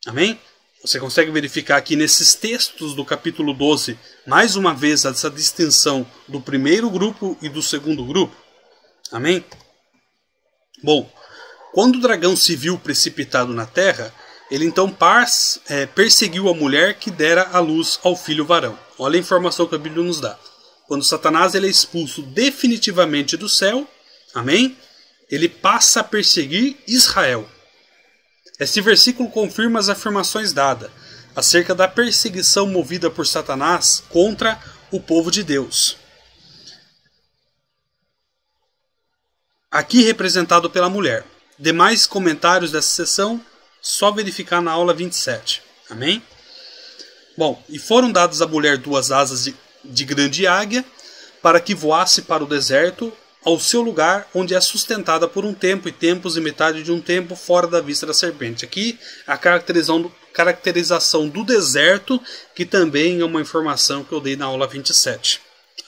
Amém? Você consegue verificar aqui nesses textos do capítulo 12, mais uma vez, essa distinção do primeiro grupo e do segundo grupo? Amém? Bom, quando o dragão se viu precipitado na terra, ele então perseguiu a mulher que dera à luz ao filho varão. Olha a informação que a Bíblia nos dá. Quando Satanás ele é expulso definitivamente do céu, amém? Ele passa a perseguir Israel. Este versículo confirma as afirmações dadas acerca da perseguição movida por Satanás contra o povo de Deus. Aqui representado pela mulher. Demais comentários dessa sessão, só verificar na aula 27. Amém? Bom, e foram dadas à mulher 2 asas de grande águia, para que voasse para o deserto, ao seu lugar, onde é sustentada por um tempo e tempos e metade de um tempo fora da vista da serpente. Aqui a caracterização do deserto, que também é uma informação que eu dei na aula 27.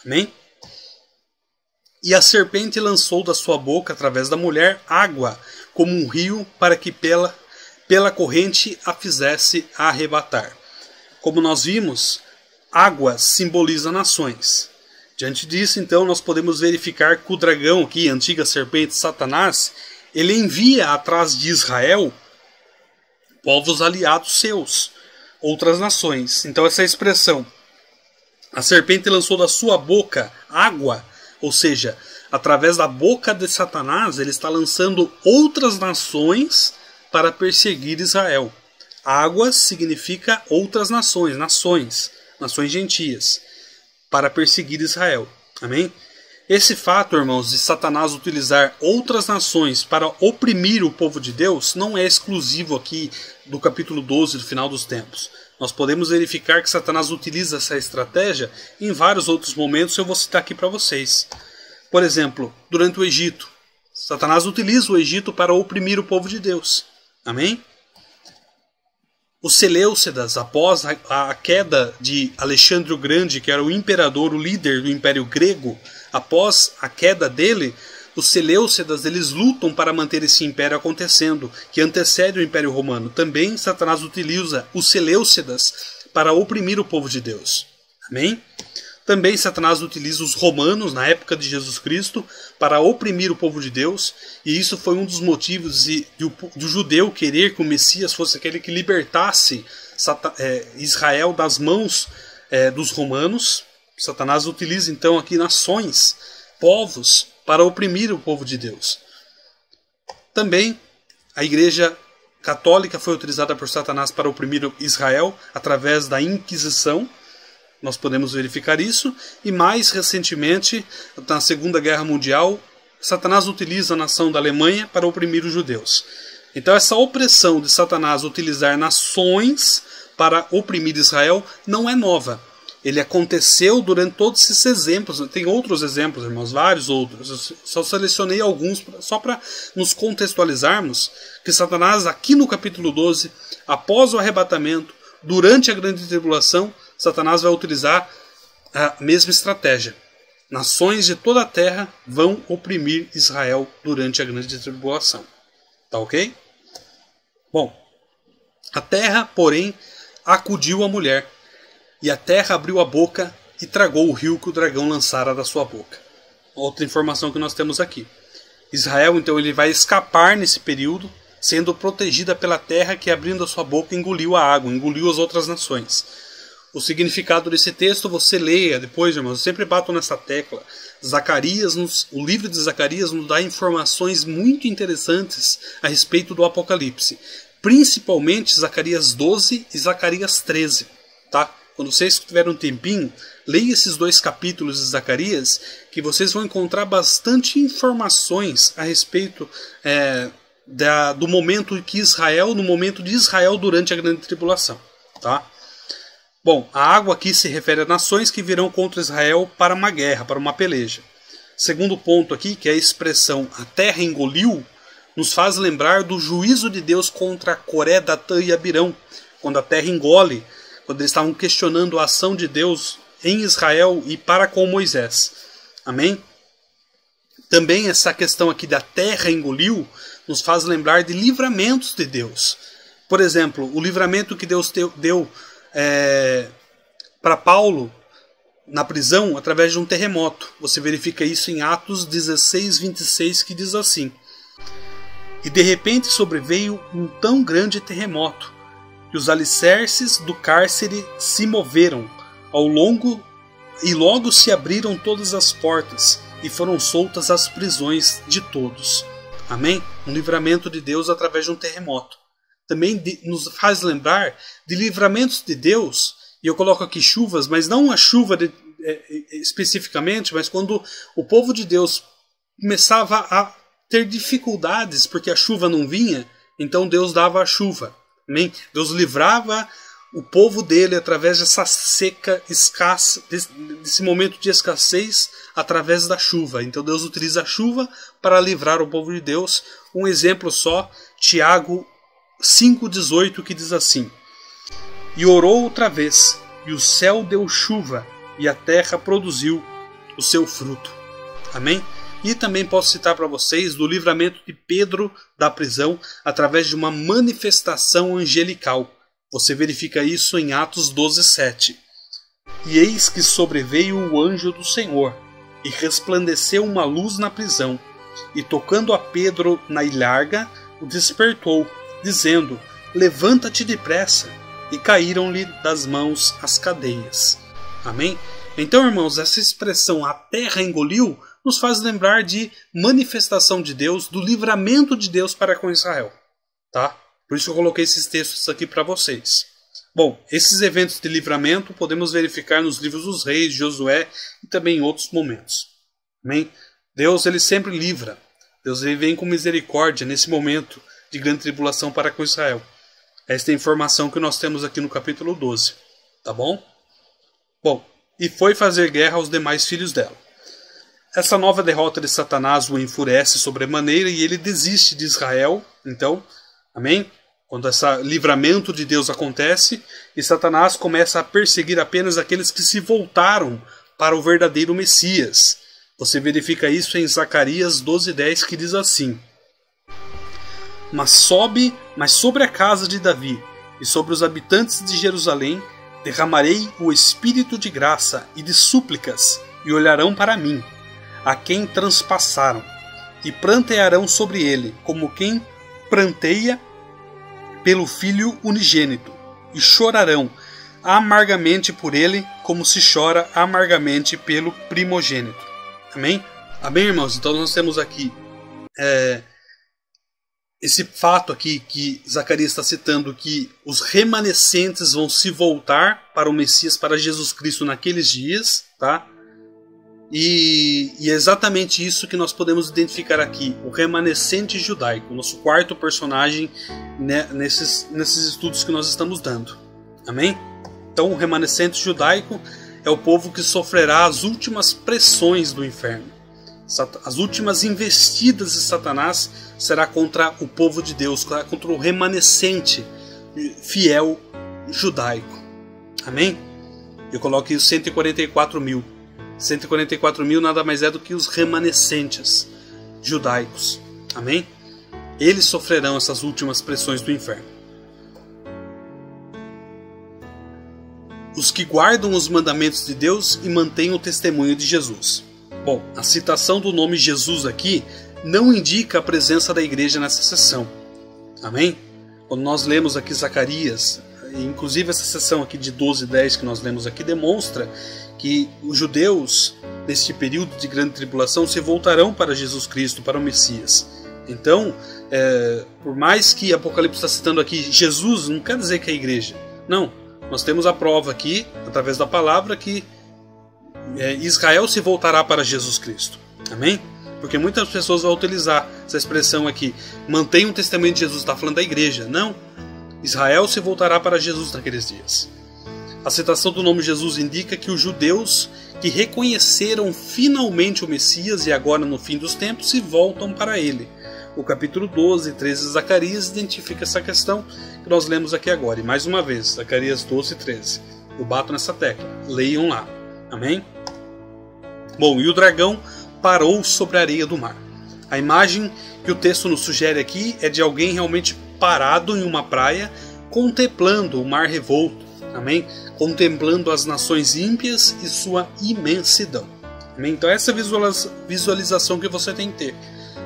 Amém? E a serpente lançou da sua boca, através da mulher, água, como um rio, para que pela corrente a fizesse arrebatar. Como nós vimos, água simboliza nações. Diante disso, então, nós podemos verificar que o dragão aqui, a antiga serpente Satanás, ele envia atrás de Israel povos aliados seus, outras nações. Então essa expressão, a serpente lançou da sua boca água, ou seja, através da boca de Satanás, ele está lançando outras nações para perseguir Israel. Água significa outras nações, nações gentias, para perseguir Israel. Amém? Esse fato, irmãos, de Satanás utilizar outras nações para oprimir o povo de Deus não é exclusivo aqui do capítulo 12 do final dos tempos. Nós podemos verificar que Satanás utiliza essa estratégia em vários outros momentos, eu vou citar aqui para vocês. Por exemplo, durante o Egito, Satanás utiliza o Egito para oprimir o povo de Deus. Amém? Os Seleucidas, após a queda de Alexandre o Grande, que era o imperador, o líder do Império Grego, após a queda dele, os Seleucidas eles lutam para manter esse império acontecendo, que antecede o Império Romano. Também Satanás utiliza os Seleucidas para oprimir o povo de Deus. Amém? Também Satanás utiliza os romanos, na época de Jesus Cristo, para oprimir o povo de Deus. E isso foi um dos motivos do judeu querer que o Messias fosse aquele que libertasse Israel das mãos dos romanos. Satanás utiliza então aqui nações, povos, para oprimir o povo de Deus. Também a Igreja Católica foi utilizada por Satanás para oprimir Israel através da Inquisição. Nós podemos verificar isso. E mais recentemente, na Segunda Guerra Mundial, Satanás utiliza a nação da Alemanha para oprimir os judeus. Então essa opressão de Satanás utilizar nações para oprimir Israel não é nova. Ele aconteceu durante todos esses exemplos. Tem outros exemplos, irmãos, vários outros. Eu só selecionei alguns só para nos contextualizarmos que Satanás, aqui no capítulo 12, após o arrebatamento, durante a grande tribulação, Satanás vai utilizar a mesma estratégia. Nações de toda a terra vão oprimir Israel durante a grande tribulação. Tá ok? Bom, a terra, porém, acudiu a mulher. E a terra abriu a boca e tragou o rio que o dragão lançara da sua boca. Outra informação que nós temos aqui. Israel, então, ele vai escapar nesse período, sendo protegida pela terra que, abrindo a sua boca, engoliu a água, engoliu as outras nações. O significado desse texto você leia depois, irmãos. Eu sempre bato nessa tecla. O livro de Zacarias nos dá informações muito interessantes a respeito do Apocalipse. Principalmente Zacarias 12 e Zacarias 13. Tá? Quando vocês tiverem um tempinho, leia esses 2 capítulos de Zacarias, que vocês vão encontrar bastante informações a respeito do momento no momento de Israel durante a grande tribulação. Tá? Bom, a água aqui se refere a nações que virão contra Israel para uma guerra, para uma peleja. Segundo ponto aqui, que é a expressão a terra engoliu, nos faz lembrar do juízo de Deus contra Coré, Datã e Abirão, quando a terra engole, quando eles estavam questionando a ação de Deus em Israel e para com Moisés. Amém? Também essa questão aqui da terra engoliu nos faz lembrar de livramentos de Deus. Por exemplo, o livramento que Deus deu para Paulo na prisão através de um terremoto. Você verifica isso em Atos 16, 26, que diz assim: E de repente sobreveio um tão grande terremoto, que os alicerces do cárcere se moveram ao longo, e logo se abriram todas as portas, e foram soltas as prisões de todos. Amém? Um livramento de Deus através de um terremoto. Também nos faz lembrar de livramentos de Deus, e eu coloco aqui chuvas, mas não a chuva especificamente, mas quando o povo de Deus começava a ter dificuldades porque a chuva não vinha, então Deus dava a chuva. Amém? Deus livrava o povo dele através dessa seca escassa, desse momento de escassez, através da chuva. Então Deus utiliza a chuva para livrar o povo de Deus. Um exemplo só, Tiago 5,18, que diz assim: E orou outra vez, e o céu deu chuva, e a terra produziu o seu fruto. Amém? E também posso citar para vocês do livramento de Pedro da prisão através de uma manifestação angelical. Você verifica isso em Atos 12:7. E eis que sobreveio o anjo do Senhor, e resplandeceu uma luz na prisão, e tocando a Pedro na ilharga, o despertou, dizendo: Levanta-te depressa. E caíram-lhe das mãos as cadeias. Amém? Então, irmãos, essa expressão a terra engoliu nos faz lembrar de manifestação de Deus, do livramento de Deus para com Israel. Tá? Por isso eu coloquei esses textos aqui para vocês. Bom, esses eventos de livramento podemos verificar nos livros dos reis, de Josué e também em outros momentos. Amém? Deus ele sempre livra. Deus ele vem com misericórdia nesse momento de grande tribulação para com Israel. Esta é a informação que nós temos aqui no capítulo 12. Tá bom? Bom, e foi fazer guerra aos demais filhos dela. Essa nova derrota de Satanás o enfurece sobremaneira e ele desiste de Israel. Então, amém? Quando esse livramento de Deus acontece, e Satanás começa a perseguir apenas aqueles que se voltaram para o verdadeiro Messias. Você verifica isso em Zacarias 12:10, que diz assim: Mas sobre a casa de Davi e sobre os habitantes de Jerusalém derramarei o espírito de graça e de súplicas, e olharão para mim, a quem transpassaram, e prantearão sobre ele, como quem pranteia pelo filho unigênito, e chorarão amargamente por ele, como se chora amargamente pelo primogênito. Amém? Amém, irmãos? Então nós temos aqui esse fato aqui que Zacarias está citando, que os remanescentes vão se voltar para o Messias, para Jesus Cristo naqueles dias, tá? E é exatamente isso que nós podemos identificar aqui, o remanescente judaico, nosso quarto personagem, né, nesses estudos que nós estamos dando. Amém? Então o remanescente judaico é o povo que sofrerá as últimas pressões do inferno. As últimas investidas de Satanás será contra o povo de Deus, contra o remanescente fiel judaico. Amém? Eu coloquei os 144 mil. 144 mil nada mais é do que os remanescentes judaicos. Amém? Eles sofrerão essas últimas pressões do inferno. Os que guardam os mandamentos de Deus e mantêm o testemunho de Jesus. Bom, a citação do nome Jesus aqui não indica a presença da igreja nessa sessão. Amém? Quando nós lemos aqui Zacarias, inclusive essa sessão aqui de 12:10 que nós lemos aqui, demonstra que os judeus, neste período de grande tribulação, se voltarão para Jesus Cristo, para o Messias. Então, por mais que Apocalipse está citando aqui Jesus, não quer dizer que é a igreja. Não, nós temos a prova aqui, através da palavra, que Israel se voltará para Jesus Cristo. Amém? Porque muitas pessoas vão utilizar essa expressão aqui, mantém o testemunho de Jesus, está falando da igreja. Não, Israel se voltará para Jesus naqueles dias. A citação do nome Jesus indica que os judeus que reconheceram finalmente o Messias e agora no fim dos tempos se voltam para ele. O capítulo 12 e 13 de Zacarias identifica essa questão que nós lemos aqui agora. E mais uma vez, Zacarias 12 e 13. Eu bato nessa tecla. Leiam lá. Amém? Bom, e o dragão parou sobre a areia do mar. A imagem que o texto nos sugere aqui é de alguém realmente parado em uma praia, contemplando o mar revolto. Amém? Contemplando as nações ímpias e sua imensidão. Amém? Então essa visualização que você tem que ter.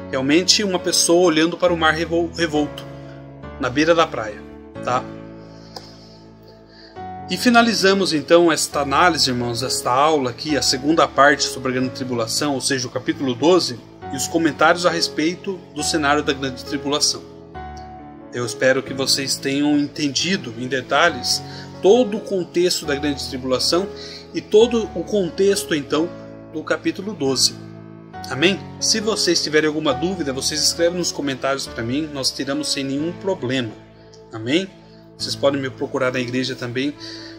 Realmente uma pessoa olhando para o mar revolto, na beira da praia. Tá? E finalizamos então esta análise, irmãos, esta aula aqui, a segunda parte sobre a grande tribulação, ou seja, o capítulo 12, e os comentários a respeito do cenário da grande tribulação. Eu espero que vocês tenham entendido em detalhes todo o contexto da grande tribulação e todo o contexto, então, do capítulo 12. Amém? Se vocês tiverem alguma dúvida, vocês escrevem nos comentários para mim, nós tiramos sem nenhum problema. Amém? Vocês podem me procurar na igreja também.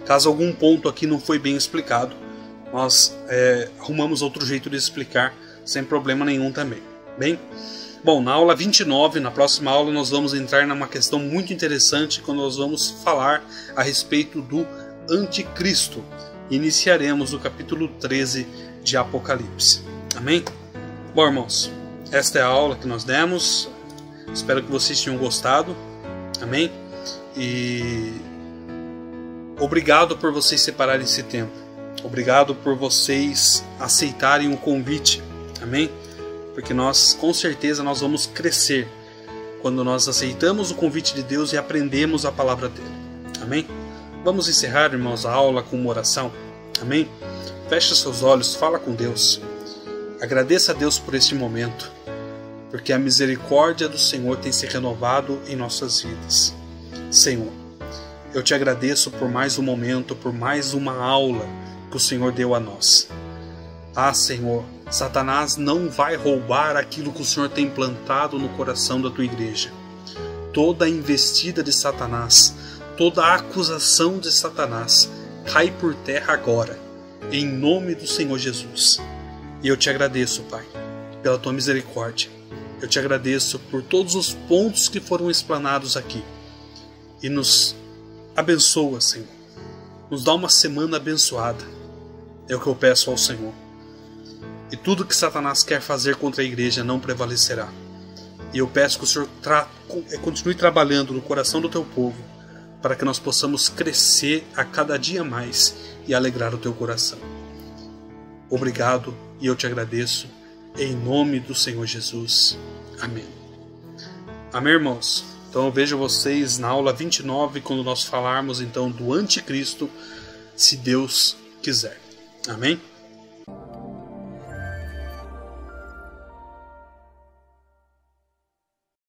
Caso algum ponto aqui não foi bem explicado, nós arrumamos outro jeito de explicar, sem problema nenhum também. Bem? Bom, na aula 29, na próxima aula, nós vamos entrar numa questão muito interessante, quando nós vamos falar a respeito do Anticristo. Iniciaremos o capítulo 13 de Apocalipse. Amém? Bom, irmãos, esta é a aula que nós demos. Espero que vocês tenham gostado. Amém? E obrigado por vocês separarem esse tempo. Obrigado por vocês aceitarem o convite. Amém? Porque nós, com certeza, nós vamos crescer quando nós aceitamos o convite de Deus e aprendemos a palavra dele. Amém? Vamos encerrar, irmãos, a aula com uma oração. Amém? Feche seus olhos, fala com Deus. Agradeça a Deus por este momento, porque a misericórdia do Senhor tem se renovado em nossas vidas. Senhor, eu te agradeço por mais um momento, por mais uma aula que o Senhor deu a nós. Ah, Senhor, Satanás não vai roubar aquilo que o Senhor tem plantado no coração da tua igreja. toda a investida de Satanás, toda a acusação de Satanás cai por terra agora, em nome do Senhor Jesus. E eu te agradeço, Pai, pela tua misericórdia. Eu te agradeço por todos os pontos que foram explanados aqui. E nos abençoa, Senhor. Nos dá uma semana abençoada. É o que eu peço ao Senhor. E tudo que Satanás quer fazer contra a igreja não prevalecerá. E eu peço que o Senhor continue trabalhando no coração do teu povo, para que nós possamos crescer a cada dia mais e alegrar o teu coração. Obrigado e eu te agradeço, em nome do Senhor Jesus. Amém. Amém, irmãos? Então eu vejo vocês na aula 29, quando nós falarmos então do anticristo, se Deus quiser. Amém?